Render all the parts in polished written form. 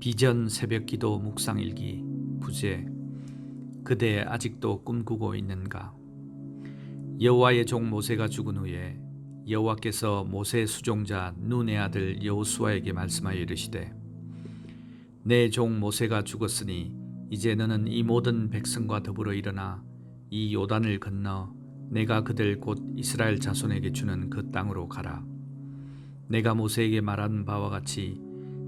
비전 새벽기도 묵상일기 부제. 그대 아직도 꿈꾸고 있는가? 여호와의 종 모세가 죽은 후에 여호와께서 모세 수종자 눈의 아들 여호수아에게 말씀하여 이르시되, 내 종 모세가 죽었으니 이제 너는 이 모든 백성과 더불어 일어나 이 요단을 건너 내가 그들 곧 이스라엘 자손에게 주는 그 땅으로 가라. 내가 모세에게 말한 바와 같이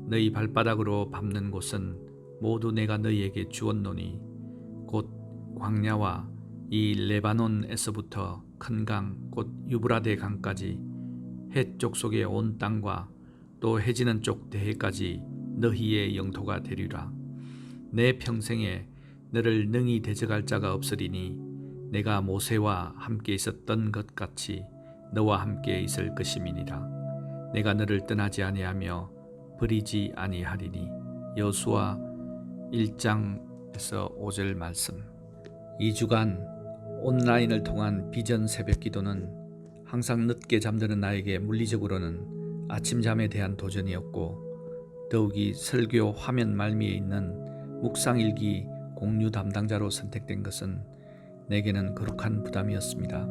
너희 발바닥으로 밟는 곳은 모두 내가 너희에게 주었노니 곧 광야와 이 레바논에서부터 큰 강 곧 유브라데 강까지 해쪽 속의 온 땅과 또 해지는 쪽 대해까지 너희의 영토가 되리라. 내 평생에 너를 능히 대적할 자가 없으리니 내가 모세와 함께 있었던 것 같이 너와 함께 있을 것임이니라. 내가 너를 떠나지 아니하며 버리지 아니하리니. 여호수아 1장에서 5절 말씀. 2주간 온라인을 통한 비전 새벽 기도는 항상 늦게 잠드는 나에게 물리적으로는 아침잠에 대한 도전이었고, 더욱이 설교 화면 말미에 있는 묵상일기 공유 담당자로 선택된 것은 내게는 거룩한 부담이었습니다.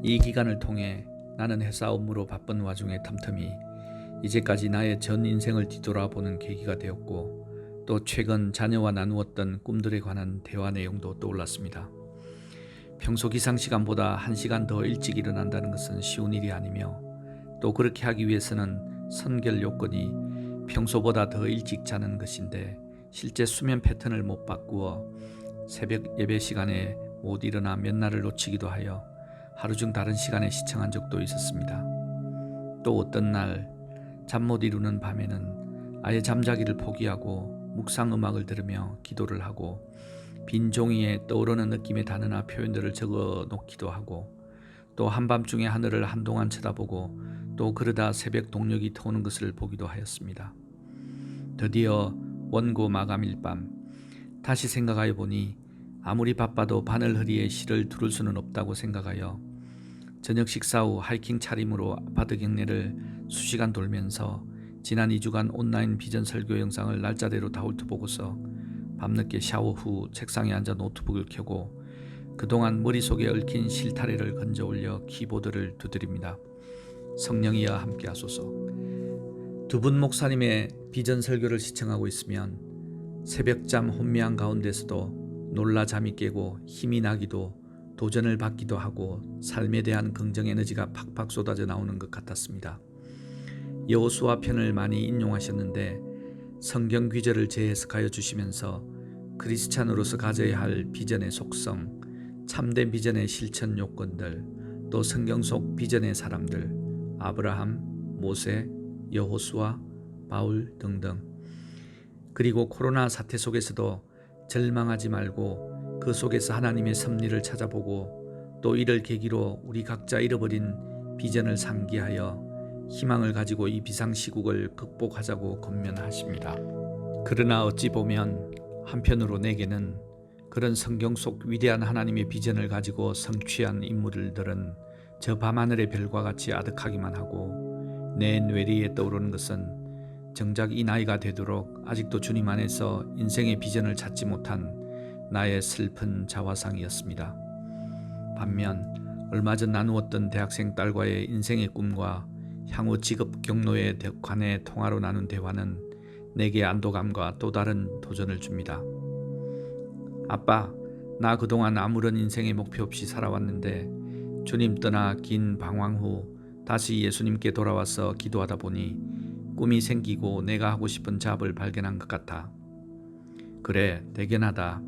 이 기간을 통해 나는 회사 업무로 바쁜 와중에 틈틈이 이제까지 나의 전 인생을 뒤돌아보는 계기가 되었고, 또 최근 자녀와 나누었던 꿈들에 관한 대화 내용도 떠올랐습니다. 평소 기상 시간보다 1시간 더 일찍 일어난다는 것은 쉬운 일이 아니며, 또 그렇게 하기 위해서는 선결 요건이 평소보다 더 일찍 자는 것인데, 실제 수면 패턴을 못 바꾸어 새벽 예배 시간에 못 일어나 몇 날을 놓치기도 하여 하루 중 다른 시간에 시청한 적도 있었습니다. 또 어떤 날 잠 못 이루는 밤에는 아예 잠자기를 포기하고 묵상 음악을 들으며 기도를 하고 빈 종이에 떠오르는 느낌의 단어나 표현들을 적어 놓기도 하고, 또 한밤중에 하늘을 한동안 쳐다보고 또 그러다 새벽 동력이 터오는 것을 보기도 하였습니다. 드디어 원고 마감일 밤 다시 생각하여 보니 아무리 바빠도 바늘허리에 실을 두를 수는 없다고 생각하여 저녁 식사 후 하이킹 차림으로 아파트 경내를 수시간 돌면서 지난 2주간 온라인 비전 설교 영상을 날짜대로 다 훑어보고서 밤늦게 샤워 후 책상에 앉아 노트북을 켜고 그동안 머릿속에 얽힌 실타래를 건져 올려 키보드를 두드립니다. 성령이여 함께 하소서. 두 분 목사님의 비전 설교를 시청하고 있으면 새벽잠 혼미한 가운데서도 놀라 잠이 깨고 힘이 나기도 도전을 받기도 하고 삶에 대한 긍정 에너지가 팍팍 쏟아져 나오는 것 같았습니다. 여호수아 편을 많이 인용하셨는데 성경 귀절을 재해석하여 주시면서 크리스찬으로서 가져야 할 비전의 속성, 참된 비전의 실천 요건들, 또 성경 속 비전의 사람들, 아브라함, 모세, 여호수아, 바울 등등. 그리고 코로나 사태 속에서도 절망하지 말고 그 속에서 하나님의 섭리를 찾아보고, 또 이를 계기로 우리 각자 잃어버린 비전을 상기하여 희망을 가지고 이 비상시국을 극복하자고 권면하십니다. 그러나 어찌 보면 한편으로 내게는 그런 성경 속 위대한 하나님의 비전을 가지고 성취한 인물들은 저 밤하늘의 별과 같이 아득하기만 하고, 내 뇌리에 떠오르는 것은 정작 이 나이가 되도록 아직도 주님 안에서 인생의 비전을 찾지 못한 나의 슬픈 자화상이었습니다. 반면 얼마 전 나누었던 대학생 딸과의 인생의 꿈과 향후 직업 경로에 관해 통화로 나눈 대화는 내게 안도감과 또 다른 도전을 줍니다. 아빠, 나 그동안 아무런 인생의 목표 없이 살아왔는데 주님 떠나 긴 방황 후 다시 예수님께 돌아와서 기도하다 보니 꿈이 생기고 내가 하고 싶은 잡을 발견한 것 같아. 그래, 대견하다.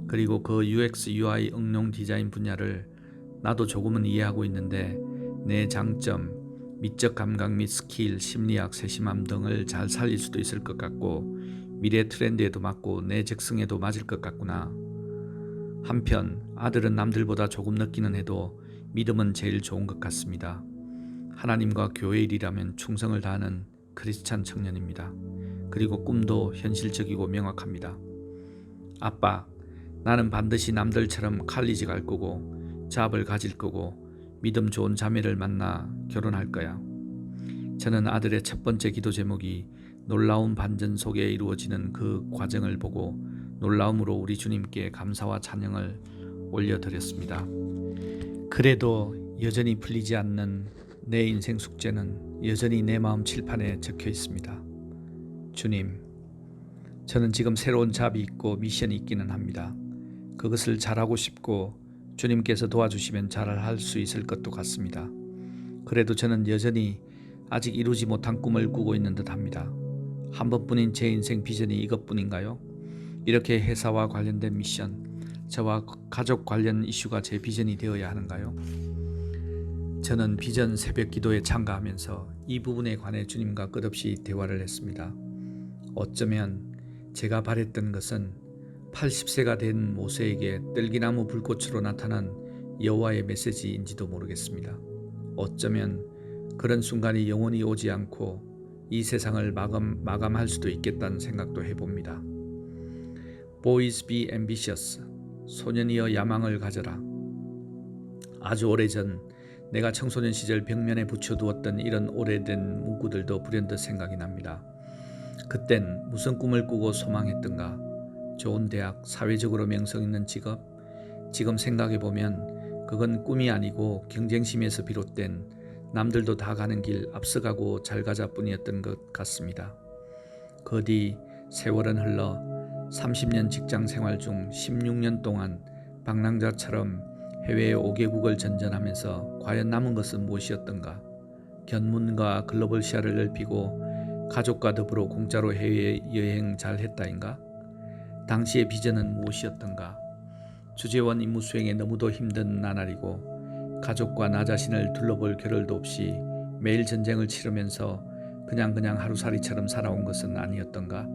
그리고 그 UX, UI 응용 디자인 분야를 나도 조금은 이해하고 있는데 내 장점, 미적 감각 및 스킬, 심리학, 세심함 등을 잘 살릴 수도 있을 것 같고 미래 트렌드에도 맞고 내 적성에도 맞을 것 같구나. 한편 아들은 남들보다 조금 늦기는 해도 믿음은 제일 좋은 것 같습니다. 하나님과 교회 일이라면 충성을 다하는 크리스찬 청년입니다. 그리고 꿈도 현실적이고 명확합니다. 아빠, 나는 반드시 남들처럼 칼리지 갈 거고 잡을 가질 거고 믿음 좋은 자매를 만나 결혼할 거야. 저는 아들의 첫 번째 기도 제목이 놀라운 반전 속에 이루어지는 그 과정을 보고 놀라움으로 우리 주님께 감사와 찬양을 올려드렸습니다. 그래도 여전히 풀리지 않는 내 인생 숙제는 여전히 내 마음 칠판에 적혀 있습니다. 주님, 저는 지금 새로운 잡이 있고 미션이 있기는 합니다. 그것을 잘하고 싶고 주님께서 도와주시면 잘할 수 있을 것도 같습니다. 그래도 저는 여전히 아직 이루지 못한 꿈을 꾸고 있는 듯합니다. 한 번뿐인 제 인생 비전이 이것뿐인가요? 이렇게 회사와 관련된 미션, 저와 가족 관련 이슈가 제 비전이 되어야 하는가요? 저는 비전 새벽 기도에 참가하면서 이 부분에 관해 주님과 끝없이 대화를 했습니다. 어쩌면 제가 바랬던 것은 80세가 된 모세에게 떨기나무 불꽃으로 나타난 여호와의 메시지인지도 모르겠습니다. 어쩌면 그런 순간이 영원히 오지 않고 이 세상을 마감할 수도 있겠다는 생각도 해봅니다. Boys be ambitious. 소년이여 야망을 가져라. 아주 오래전 내가 청소년 시절 벽면에 붙여두었던 이런 오래된 문구들도 불현듯 생각이 납니다. 그땐 무슨 꿈을 꾸고 소망했던가? 좋은 대학, 사회적으로 명성 있는 직업? 지금 생각해보면 그건 꿈이 아니고 경쟁심에서 비롯된 남들도 다 가는 길 앞서가고 잘 가자 뿐이었던 것 같습니다. 그 뒤 세월은 흘러 30년 직장 생활 중 16년 동안 방랑자처럼 해외 5개국을 전전하면서 과연 남은 것은 무엇이었던가? 견문과 글로벌 시야를 넓히고 가족과 더불어 공짜로 해외여행 잘 했다인가? 당시의 비전은 무엇이었던가? 주재원 임무 수행에 너무도 힘든 나날이고 가족과 나 자신을 둘러볼 겨를도 없이 매일 전쟁을 치르면서 그냥 하루살이처럼 살아온 것은 아니었던가?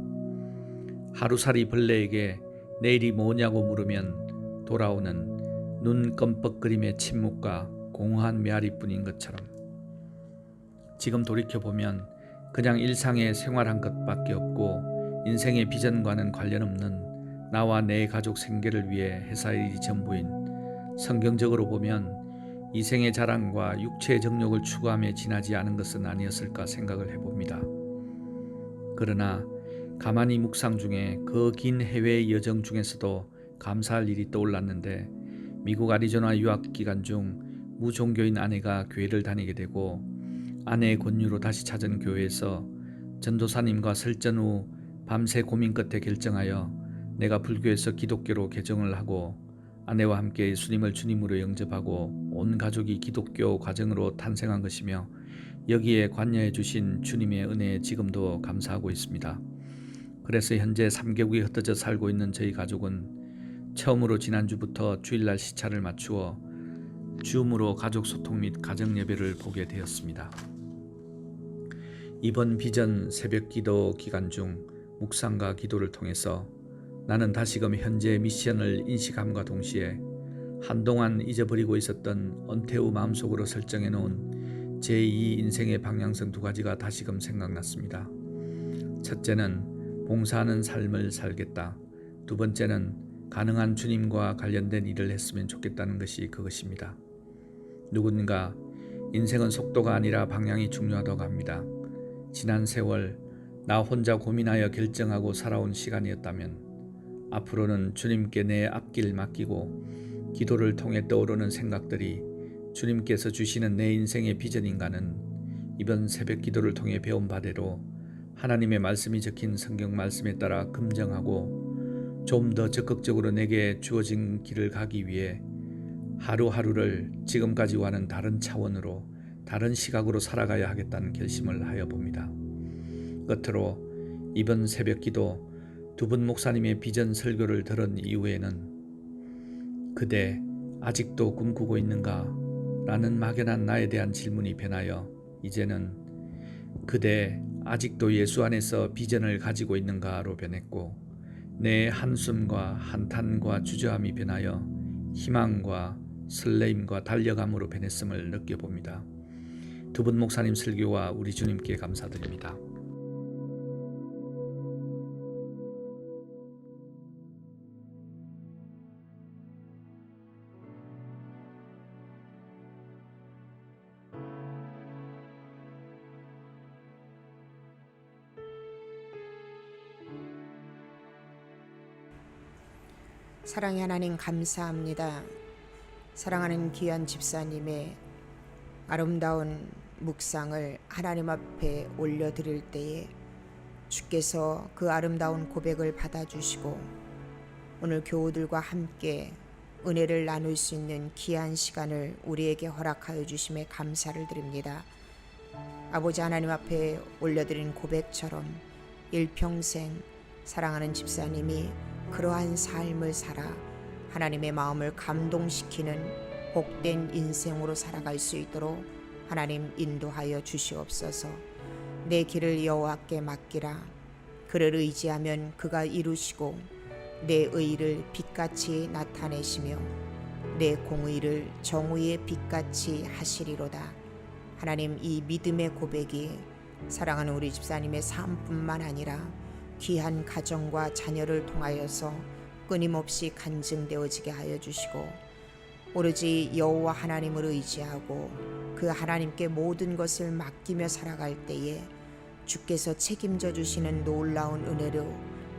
하루살이 벌레에게 내일이 뭐냐고 물으면 돌아오는 눈 껌뻑거림의 침묵과 공허한 메아리뿐인 것처럼 지금 돌이켜보면 그냥 일상에 생활한 것밖에 없고 인생의 비전과는 관련 없는 나와 내 가족 생계를 위해 회사 일이 전부인, 성경적으로 보면 이생의 자랑과 육체의 정욕을 추구하며 지나지 않은 것은 아니었을까 생각을 해봅니다. 그러나 가만히 묵상 중에 그 긴 해외 여정 중에서도 감사할 일이 떠올랐는데, 미국 아리조나 유학 기간 중 무종교인 아내가 교회를 다니게 되고 아내의 권유로 다시 찾은 교회에서 전도사님과 설전 후 밤새 고민 끝에 결정하여 내가 불교에서 기독교로 개종을 하고 아내와 함께 예수님을 주님으로 영접하고 온 가족이 기독교 가정으로 탄생한 것이며, 여기에 관여해 주신 주님의 은혜에 지금도 감사하고 있습니다. 그래서 현재 3개국에 흩어져 살고 있는 저희 가족은 처음으로 지난주부터 주일날 시차를 맞추어 줌으로 가족 소통 및 가정 예배를 보게 되었습니다. 이번 비전 새벽 기도 기간 중 묵상과 기도를 통해서 나는 다시금 현재 미션을 인식함과 동시에 한동안 잊어버리고 있었던 언태우 마음속으로 설정해 놓은 제2 인생의 방향성 2가지가 다시금 생각났습니다. 첫째는 봉사하는 삶을 살겠다. 두 번째는 가능한 주님과 관련된 일을 했으면 좋겠다는 것이 그것입니다. 누군가 인생은 속도가 아니라 방향이 중요하다고 합니다. 지난 세월 나 혼자 고민하여 결정하고 살아온 시간이었다면 앞으로는 주님께 내 앞길 맡기고 기도를 통해 떠오르는 생각들이 주님께서 주시는 내 인생의 비전인가는 이번 새벽 기도를 통해 배운 바대로 하나님의 말씀이 적힌 성경 말씀에 따라 금정하고 좀 더 적극적으로 내게 주어진 길을 가기 위해 하루하루를 지금까지와는 다른 차원으로, 다른 시각으로 살아가야 하겠다는 결심을 하여 봅니다. 끝으로 이번 새벽 기도 두 분 목사님의 비전 설교를 들은 이후에는 그대 아직도 꿈꾸고 있는가? 라는 막연한 나에 대한 질문이 변하여 이제는 그대 아직도 예수 안에서 비전을 가지고 있는가로 변했고, 내 한숨과 한탄과 주저함이 변하여 희망과 설레임과 달려감으로 변했음을 느껴봅니다. 두 분 목사님 설교와 우리 주님께 감사드립니다. 사랑의 하나님 감사합니다. 사랑하는 귀한 집사님의 아름다운 묵상을 하나님 앞에 올려드릴 때에 주께서 그 아름다운 고백을 받아주시고 오늘 교우들과 함께 은혜를 나눌 수 있는 귀한 시간을 우리에게 허락하여 주심에 감사를 드립니다. 아버지 하나님 앞에 올려드린 고백처럼 일평생 사랑하는 집사님이 그러한 삶을 살아 하나님의 마음을 감동시키는 복된 인생으로 살아갈 수 있도록 하나님 인도하여 주시옵소서. 내 길을 여호와께 맡기라. 그를 의지하면 그가 이루시고 내 의를 빛같이 나타내시며 내 공의를 정의의 빛같이 하시리로다. 하나님, 이 믿음의 고백이 사랑하는 우리 집사님의 삶뿐만 아니라 귀한 가정과 자녀를 통하여서 끊임없이 간증되어지게 하여 주시고 오로지 여호와 하나님을 의지하고 그 하나님께 모든 것을 맡기며 살아갈 때에 주께서 책임져 주시는 놀라운 은혜로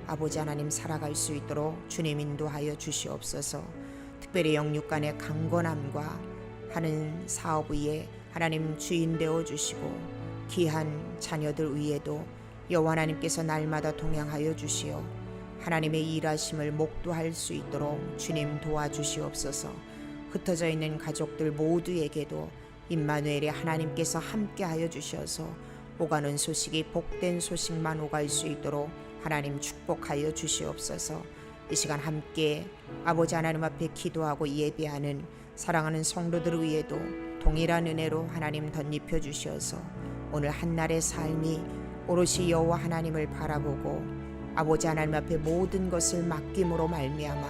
아버지 하나님 살아갈 수 있도록 주님 인도하여 주시옵소서. 특별히 영육간의 강건함과 하는 사업 위에 하나님 주인 되어 주시고 귀한 자녀들 위에도 여호와 하나님께서 날마다 동행하여 주시어 하나님의 일하심을 목도할 수 있도록 주님 도와주시옵소서. 흩어져 있는 가족들 모두에게도 임마누엘의 하나님께서 함께하여 주셔서 오가는 소식이 복된 소식만 오갈 수 있도록 하나님 축복하여 주시옵소서. 이 시간 함께 아버지 하나님 앞에 기도하고 예배하는 사랑하는 성도들 위에도 동일한 은혜로 하나님 덧입혀 주셔서 오늘 한날의 삶이 오롯이 여호와 하나님을 바라보고 아버지 하나님 앞에 모든 것을 맡김으로 말미암아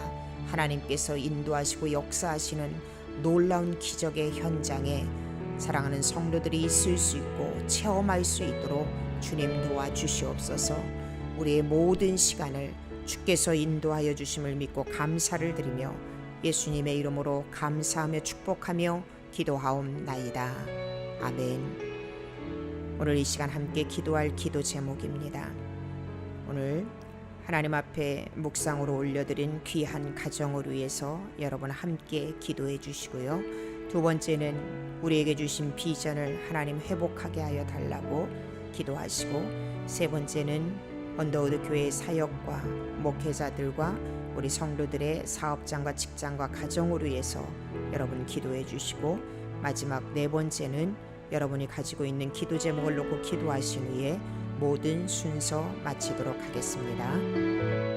하나님께서 인도하시고 역사하시는 놀라운 기적의 현장에 사랑하는 성도들이 있을 수 있고 체험할 수 있도록 주님 도와주시옵소서. 우리의 모든 시간을 주께서 인도하여 주심을 믿고 감사를 드리며 예수님의 이름으로 감사하며 축복하며 기도하옵나이다. 아멘. 오늘 이 시간 함께 기도할 기도 제목입니다. 오늘 하나님 앞에 묵상으로 올려드린 귀한 가정을 위해서 여러분 함께 기도해 주시고요. 두 번째는 우리에게 주신 비전을 하나님 회복하게 하여 달라고 기도하시고, 세 번째는 언더우드 교회 사역과 목회자들과 우리 성도들의 사업장과 직장과 가정을 위해서 여러분 기도해 주시고, 마지막 네 번째는 여러분이 가지고 있는 기도 제목을 놓고 기도하신 후에 모든 순서 마치도록 하겠습니다.